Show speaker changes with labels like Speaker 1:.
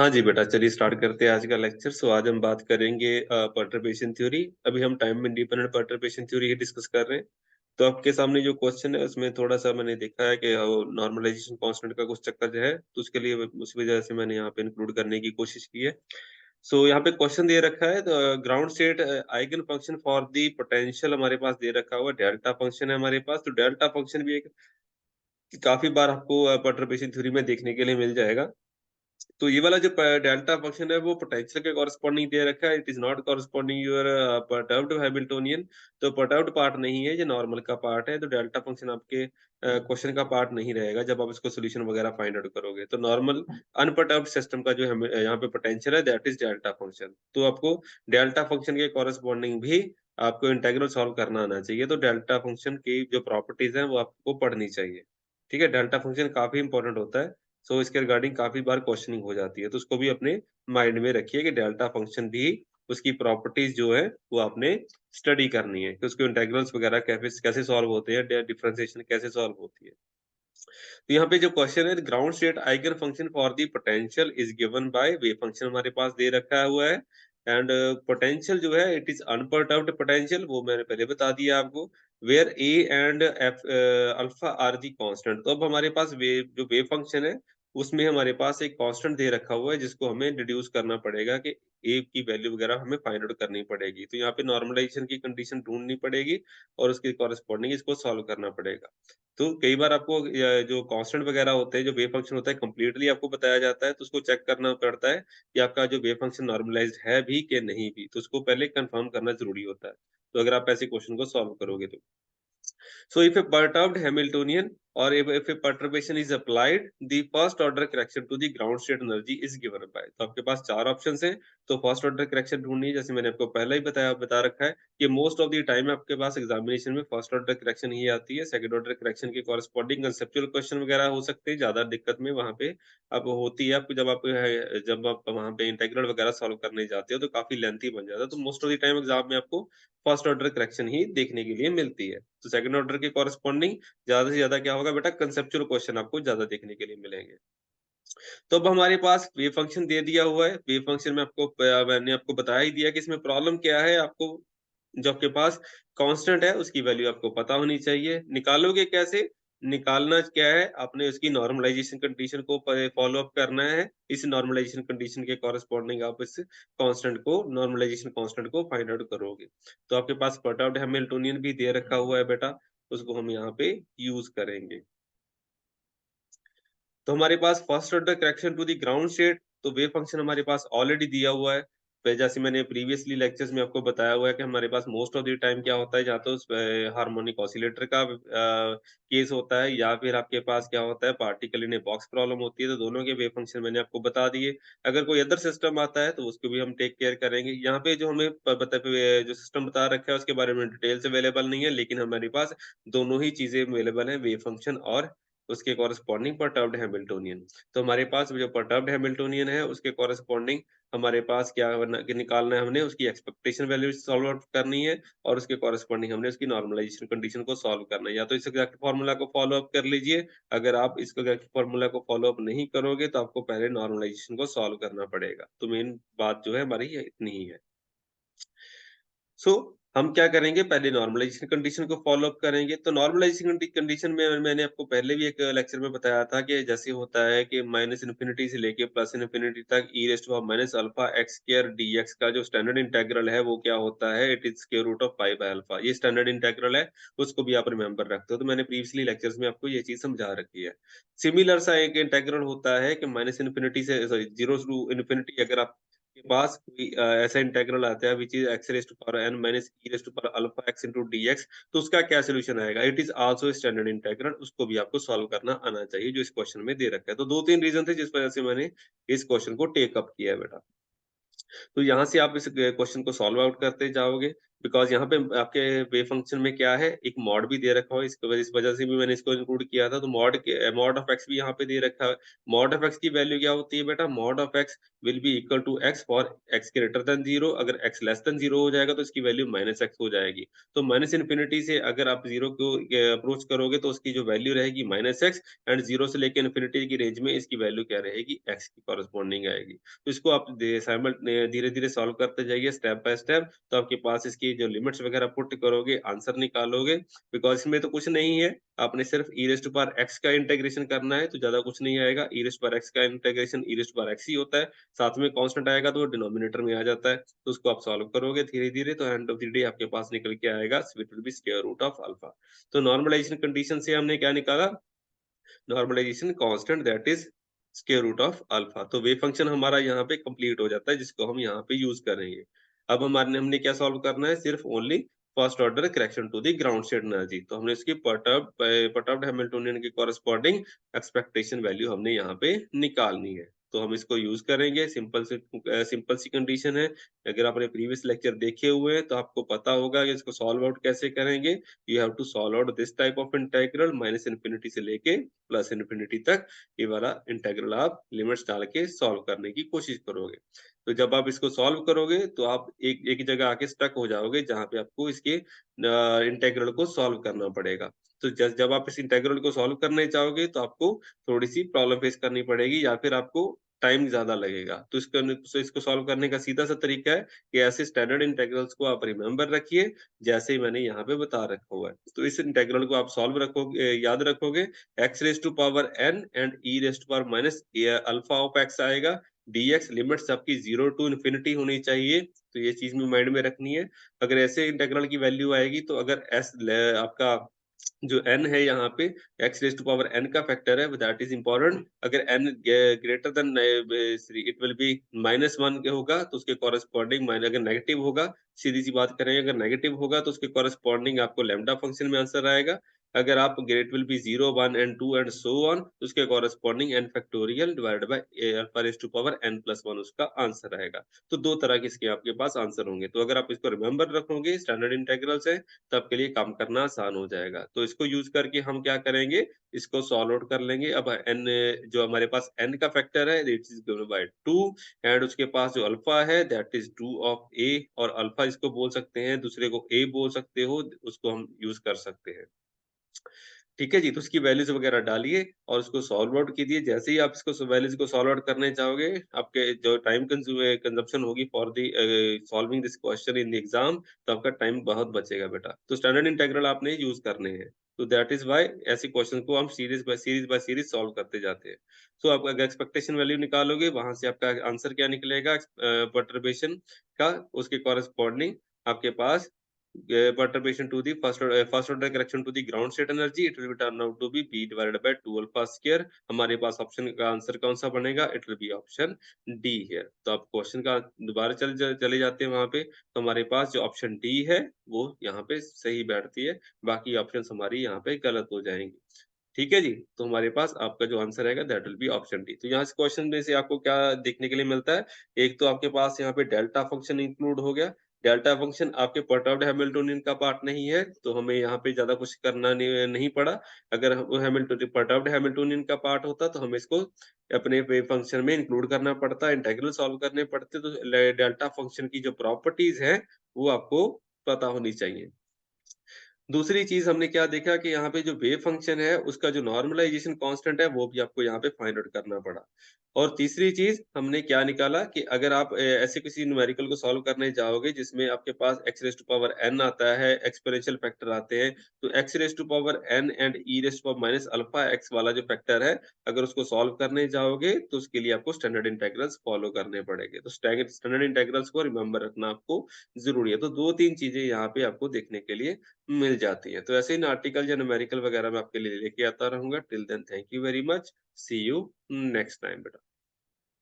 Speaker 1: हाँ जी बेटा, चलिए स्टार्ट करते हैं आज का लेक्चर। सो आज हम बात करेंगे परटर्बेशन थ्योरी। अभी हम टाइम इंडिपेंडेंट परटर्बेशन थ्योरी ही डिस्कस कर रहे हैं। तो आपके सामने जो क्वेश्चन है उसमें थोड़ा-सा मैंने देखा है कि नॉर्मलाइजेशन कांस्टेंट का कुछ चक्कर जो है, तो उसके लिए उस वजह से मैंने यहाँ पे इंक्लूड करने की कोशिश की है। सो यहाँ पे क्वेश्चन दे रखा है the ground state eigen function for the potential हमारे पास दे रखा हुआ है, डेल्टा फंक्शन है हमारे पास। तो डेल्टा फंक्शन भी एक काफ़ी बार आपको परटर्बेशन थ्योरी में देखने के लिए मिल जाएगा। तो ये वाला जो डेल्टा फंक्शन है वो पोटेंशियल के कॉरेस्पॉन्डिंग दे रखा है। It is not corresponding your perturbed Hamiltonian. तो परटर्ब्ड पार्ट नहीं है, ये नॉर्मल का पार्ट है। तो डेल्टा फंक्शन आपके क्वेश्चन का पार्ट नहीं रहेगा जब आप इसको सोल्यूशन वगैरह फाइंड आउट करोगे। तो नॉर्मल अनपर्टर्ब्ड सिस्टम का जो हमें यहाँ पे पोटेंशियल है दैट इज डेल्टा फंक्शन। तो आपको डेल्टा फंक्शन के कॉरेस्पॉन्डिंग भी आपको इंटीग्रल सॉल्व करना आना चाहिए। तो डेल्टा फंक्शन की जो प्रॉपर्टीज हैं वो आपको पढ़नी चाहिए। ठीक है, डेल्टा फंक्शन काफी इंपॉर्टेंट होता है। सो इसके रिगार्डिंग काफ़ी बार क्वेश्चनिंग हो जाती है, तो उसको भी अपने माइंड में रखिए कि डेल्टा फंक्शन भी उसकी प्रॉपर्टीज़ जो है, वो आपने स्टडी करनी है कि उसके इंटीग्रल्स वगैरह कैसे कैसे सॉल्व होते हैं, डिफरेंशिएशन कैसे सॉल्व होती है। तो यहाँ पे जो क्वेश्चन है ground state eigen function for the potential is given by wave function हमारे पास दे रखा हुआ है। एंड पोटेंशियल जो है इट इज अनपर्टर्ब्ड पोटेंशियल, वो मैंने पहले बता दिया आपको। Where A and F alpha are the constant. तो अब हमारे पास वेव फंक्शन है, उसमें हमारे पास एक कांस्टेंट दे रखा हुआ है जिसको हमें डिड्यूस करना पड़ेगा कि ए की वैल्यू वगैरह हमें फाइंड आउट करनी पड़ेगी। तो यहाँ पे नॉर्मलाइजेशन की कंडीशन ढूंढनी पड़ेगी और उसके कॉरेस्पॉन्डिंग इसको सॉल्व करना पड़ेगा। तो कई बार आपको जो कांस्टेंट वगैरह होते हैं, जो वेव फंक्शन होता है कंप्लीटली आपको बताया जाता है, तो उसको चेक करना पड़ता है कि आपका जो वेव फंक्शन नॉर्मलाइज्ड है भी कि नहीं भी। तो उसको पहले कंफर्म करना ज़रूरी होता है। तो अगर आप ऐसे क्वेश्चन को सॉल्व करोगे तो। So if a perturbed Hamiltonian or if a perturbation is applied, the first order correction to the ground state energy is given by। तो आपके पास चार ऑप्शंस हैं। तो फर्स्ट ऑर्डर करेक्शन ढूंढनी है, जैसे मैंने आपको पहले ही बता रखा है कि मोस्ट ऑफ द टाइम आपके पास एग्जामिनेशन में फर्स्ट ऑर्डर करेक्शन ही आती है। सेकंड ऑर्डर करेक्शन के कॉरेस्पॉन्डिंग कंसेप्चुअल क्वेश्चन वगैरह हो सकते हैं, ज्यादा दिक्कत में वहां पे अब होती है आपको जब आप वहां पे इंटीग्रल वगैरह सॉल्व करने जाते हो तो काफी लेंथी बन जाता है। तो most of the time exam में आपको फर्स्ट ऑर्डर करेक्शन ही देखने के लिए मिलती है। तो सेकंड ऑर्डर के कॉरेस्पॉन्डिंग ज्यादा से ज्यादा क्या होगा बेटा, कंसेप्चुअल क्वेश्चन आपको ज्यादा देखने के लिए मिलेंगे। तो अब हमारे पास वेव फंक्शन दे दिया हुआ है। वेव फंक्शन में मैंने आपको बता ही दिया कि इसमें प्रॉब्लम क्या है। आपको जो आपके पास कांस्टेंट है उसकी वैल्यू आपको पता होनी चाहिए। निकालोगे कैसे? निकालना क्या है, आपने उसकी नॉर्मलाइजेशन कंडीशन को फॉलो अप करना है। इस नॉर्मलाइजेशन कंडीशन के कॉरेस्पॉन्डिंग आप इस कांस्टेंट को नॉर्मलाइजेशन कांस्टेंट को फाइंड आउट करोगे। तो आपके पास परटर्ब्ड हैमिल्टोनियन भी दे रखा हुआ है बेटा, उसको हम यहाँ पे यूज करेंगे। तो हमारे पास first order correction to the ground state, तो वेव फंक्शन हमारे पास ऑलरेडी दिया हुआ है। फिर जैसे मैंने प्रीवियसली लेक्चर्स में आपको बताया हुआ है कि हमारे पास मोस्ट ऑफ द टाइम क्या होता है, या तो हार्मोनिक ऑसिलेटर का केस होता है या फिर आपके पास क्या होता है particle in a box problem होती है। तो दोनों के वेव फंक्शन मैंने आपको बता दिए। अगर कोई अदर सिस्टम आता है तो उसको भी हम टेक केयर करेंगे। यहाँ पे जो हमें जो सिस्टम बता रखा है उसके बारे में डिटेल्स अवेलेबल नहीं है, लेकिन हमारे पास दोनों ही चीजें अवेलेबल है, वेव फंक्शन और उसके कॉरेस्पॉन्डिंग परटर्ब्ड हैमिल्टोनियन। तो हमारे पास जो परटर्ब्ड हैमिल्टोनियन है उसके कॉरेस्पॉन्डिंग हमारे पास क्या निकालना है, हमने उसकी एक्सपेक्टेशन वैल्यू सॉल्व आउट करनी है और उसके कॉरेस्पॉन्डिंग हमने उसकी नॉर्मलाइजेशन कंडीशन को सॉल्व करना है। या तो इस एग्जैक्ट फॉर्मूला को फॉलो अप कर लीजिए। अगर आप इस एग्जैक्ट फॉर्मूला को फॉलो अप नहीं करोगे तो आपको पहले नॉर्मलाइजेशन को सॉल्व करना पड़ेगा। तो मेन बात जो है हमारी ये इतनी ही है। सो हम क्या करेंगे, पहले नॉर्मलाइजेशन कंडीशन को फॉलो अप करेंगे। तो नॉर्मलाइजेशन कंडीशन में मैंने आपको पहले भी एक लेक्चर में बताया था कि जैसे होता है कि माइनस इन्फिनिटी से लेके प्लस इन्फिनिटी तक e raise to minus alpha x square dx का जो स्टैंडर्ड इंटीग्रल है वो क्या होता है, it is square root of pi by alpha. ये स्टैंडर्ड इंटीग्रल है, उसको भी आप रिमेंबर रखते हो। तो मैंने प्रीवियसली लेक्चर्स में आपको ये चीज समझा रखी है। सिमिलर सा एक इंटीग्रल होता है कि माइनस इन्फिनिटी से सॉरी जीरो टू इन्फिनिटी, अगर आप के पास कोई ऐसा इंटीग्रल आता है which is x raise to power n minus e raise to power alpha x into dx, तो उसका क्या सॉल्यूशन आएगा? It is also standard integral. उसको भी आपको सॉल्व करना आना चाहिए जो इस क्वेश्चन में दे रखा है। तो दो तीन रीजन थे जिस वजह से मैंने इस क्वेश्चन को टेक अप किया है बेटा। तो यहाँ से आप इस क्वेश्चन को सॉल्व आउट करते जाओगे। बिकॉज़ यहाँ पे आपके वेव फंक्शन में क्या है, एक मॉड भी दे रखा हो, इस वजह से भी मैंने इसको इंक्लूड किया था, तो मॉड ऑफ एक्स भी यहाँ पे दे रखा है। मॉड ऑफ एक्स की वैल्यू क्या होती है बेटा? Mod of x will be equal to x for x greater than 0, अगर एक्स लेस देन 0 हो जाएगा तो इसकी वैल्यू माइनस एक्स हो जाएगी। तो माइनस इन्फिनिटी से अगर आप 0 को अप्रोच करोगे तो उसकी जो वैल्यू रहेगी माइनस एक्स, एंड 0 से लेके इन्फिनिटी की रेंज में इसकी वैल्यू क्या रहेगी? एक्स की कॉरेस्पॉन्डिंग आएगी। तो इसको आप धीरे-धीरे सॉल्व करते जाइए स्टेप बाय स्टेप, तो आपके पास इसकी जो लिमिट्स वगैरह पुट करोगे, आंसर निकालोगे, बिकॉज़ इसमें तो कुछ नहीं है, आपने सिर्फ e raised to power x का इंटीग्रेशन करना है, तो ज़्यादा कुछ नहीं आएगा। E raised to power x का integration e raised to power x ही होता है, साथ में कांस्टेंट आएगा तो वो डिनोमिनेटर में आ जाता है, तो उसको आप सॉल्व करोगे धीरे-धीरे, तो एंड ऑफ द डे आपके पास निकल के आएगा, it will be square root of alpha. तो नॉर्मलाइज़ेशन कंडीशन से हमने क्या निकाला? Normalization constant that is square root of alpha. तो वेव फंक्शन हमारा यहाँ पे कंप्लीट हो जाता है, जिसको हम यहाँ पे यूज करेंगे। अब हमारे हमने क्या सॉल्व करना है? सिर्फ only first order correction to the ground state energy. तो हमने इसकी पर्टर्ब्ड हैमिल्टोनियन के कॉरेस्पॉन्डिंग एक्सपेक्टेशन वैल्यू हमने यहाँ पे निकालनी है। तो हम इसको यूज करेंगे। सिंपल सी कंडीशन है। अगर आपने प्रीवियस लेक्चर देखे हुए हैं तो आपको पता होगा कि इसको सॉल्व आउट कैसे करेंगे। You have to solve out this type of integral minus infinity से लेके प्लस इन्फिनिटी तक, ये वाला इंटीग्रल आप लिमिट्स डाल के सॉल्व करने की कोशिश करोगे। तो जब आप इसको सॉल्व करोगे तो आप एक एक जगह आके स्टक हो जाओगे, जहाँ पे आपको इसके इंटीग्रल को सॉल्व करना पड़ेगा। तो जब आप इस इंटीग्रल को सॉल्व करने जाओगे तो आपको थोड़ी-सी प्रॉब्लम फेस करनी पड़ेगी, या फिर आपको टाइम ज़्यादा लगेगा। तो इसको सॉल्व करने का सीधा-सा तरीका है कि ऐसे स्टैंडर्ड इंटीग्रल्स को आप रिमेंबर रखिए, जैसे ही मैंने यहाँ पे बता रखा हुआ है। तो इस इंटीग्रल को आप सॉल्व रखोगे, याद रखोगे, x raise to power n and e raise to power minus alpha of x आएगा। dx लिमिट्स आपकी 0 टू इन्फिनिटी होनी चाहिए, तो ये चीज़ भी माइंड में रखनी है। अगर ऐसे इंटीग्रल की वैल्यू आएगी तो अगर आपका जो n है यहाँ पे, x raise to power n का फैक्टर है, दैट इज़ इम्पोर्टेंट। अगर n greater than it will be -1 के होगा तो उसके कॉरेस्पॉन्डिंग अगर नेगेटिव होगा, सीधी-सी बात करें, अगर नेगेटिव होगा तो उसके कॉरेस्पॉन्डिंग आपको लैम्ब्डा फंक्शन में आंसर आएगा। अगर आप great will be 0, 1 and 2 and so on, तो उसके corresponding n factorial divided by alpha raise to power n plus 1 उसका आंसर आएगा। तो 2 तरह के इसके आपके पास आंसर होंगे। तो अगर आप इसको रिमेंबर रखोगे, स्टैंडर्ड इंटीग्रल्स है, तो आपके लिए काम करना आसान हो जाएगा। तो इसको यूज़ करके हम क्या करेंगे, इसको सॉल्व आउट कर लेंगे। अब n जो हमारे पास n का फैक्टर है, it is given by 2, and उसके पास जो अल्फा है दैट इज़ 2 ऑफ a, और अल्फा इसको बोल सकते हैं, दूसरे को a बोल सकते हो, उसको हम यूज़ कर सकते हैं। ठीक है जी, तो उसकी वैल्यूज़ वगैरह डालिए और उसको सॉल्व आउट कीजिए। जैसे ही आप इसको वैल्यूज़ को सॉल्व आउट करने जाओगे, आपके जो टाइम कंज़म्पशन होगी for the solving this question in the exam, तो आपका टाइम बहुत बचेगा बेटा। तो स्टैंडर्ड इंटीग्रल आपने यूज़ करने हैं। तो दैट इज़ व्हाई ऐसे क्वेश्चन को हम सीरीज़ बाय सीरीज़ सॉल्व करते जाते हैं। सो आप अगर एक्सपेक्टेशन वैल्यू निकालोगे, वहाँ से आपका आंसर क्या निकलेगा परटर्बेशन का, उसके कॉरेस्पॉन्डिंग आपके पास perturbation to the first order correction to the ground state energy, it will be turn out to be b divided by 2 alpha square। हमारे पास ऑप्शन का आंसर कौन सा बनेगा? It will B option D here. तो आप question का दोबारा चले जाते हैं वहां पे, तो हमारे पास जो ऑप्शन डी है वो यहाँ पे सही बैठती है, बाकी ऑप्शन हमारी यहाँ पे गलत हो जाएंगी। ठीक है जी, तो हमारे पास आपका जो आंसर रहेगा that will be option D. तो यहाँ से क्वेश्चन में से आपको क्या देखने के लिए मिलता है? एक तो आपके पास यहाँ पे डेल्टा फंक्शन इंक्लूड हो गया। डेल्टा फंक्शन आपके पर्टर्ब्ड हैमिल्टोनियन का पार्ट नहीं है, तो हमें यहाँ पे ज़्यादा कुछ करना नहीं पड़ा। अगर वो पर्टर्ब्ड हैमिल्टोनियन का पार्ट होता तो हमें इसको अपने वेव फंक्शन में इंक्लूड करना पड़ता, इंटीग्रल सॉल्व करने पड़ते। तो डेल्टा फंक्शन की जो प्रॉपर्टीज हैं, वो आपको पता होनी चाहिए। दूसरी चीज़ हमने क्या देखा कि यहाँ पे जो वेव फंक्शन है, उसका जो नॉर्मलाइज़ेशन कांस्टेंट है, वो भी आपको यहाँ पे फाइंड आउट करना पड़ा। और तीसरी चीज़ हमने क्या निकाला कि अगर आप ऐसे किसी न्यूमेरिकल को सॉल्व करने जाओगे, जिसमें आपके पास x raise to power n आता है, एक्सपोनेंशियल फैक्टर आते हैं, तो x raise to power n and e raise to power minus alpha x वाला जो फैक्टर है, अगर उसको सॉल्व करने जाओगे, तो उसके लिए आपको स्टैंडर्ड इंटीग्रल्स फॉलो करने पड़ेंगे। तो स्टैंडर्ड इंटीग्रल्स को रिमेंबर रखना आपको ज़रूरी है। तो 2-3 चीज़ें यहाँ पे आपको देखने के लिए मिल जाती है। तो ऐसे इन आर्टिकल या न्यूमेरिकल वगैरह मैं आपके लिए लेके आता रहूँगा। Till then thank you very much. See you next time बेटा।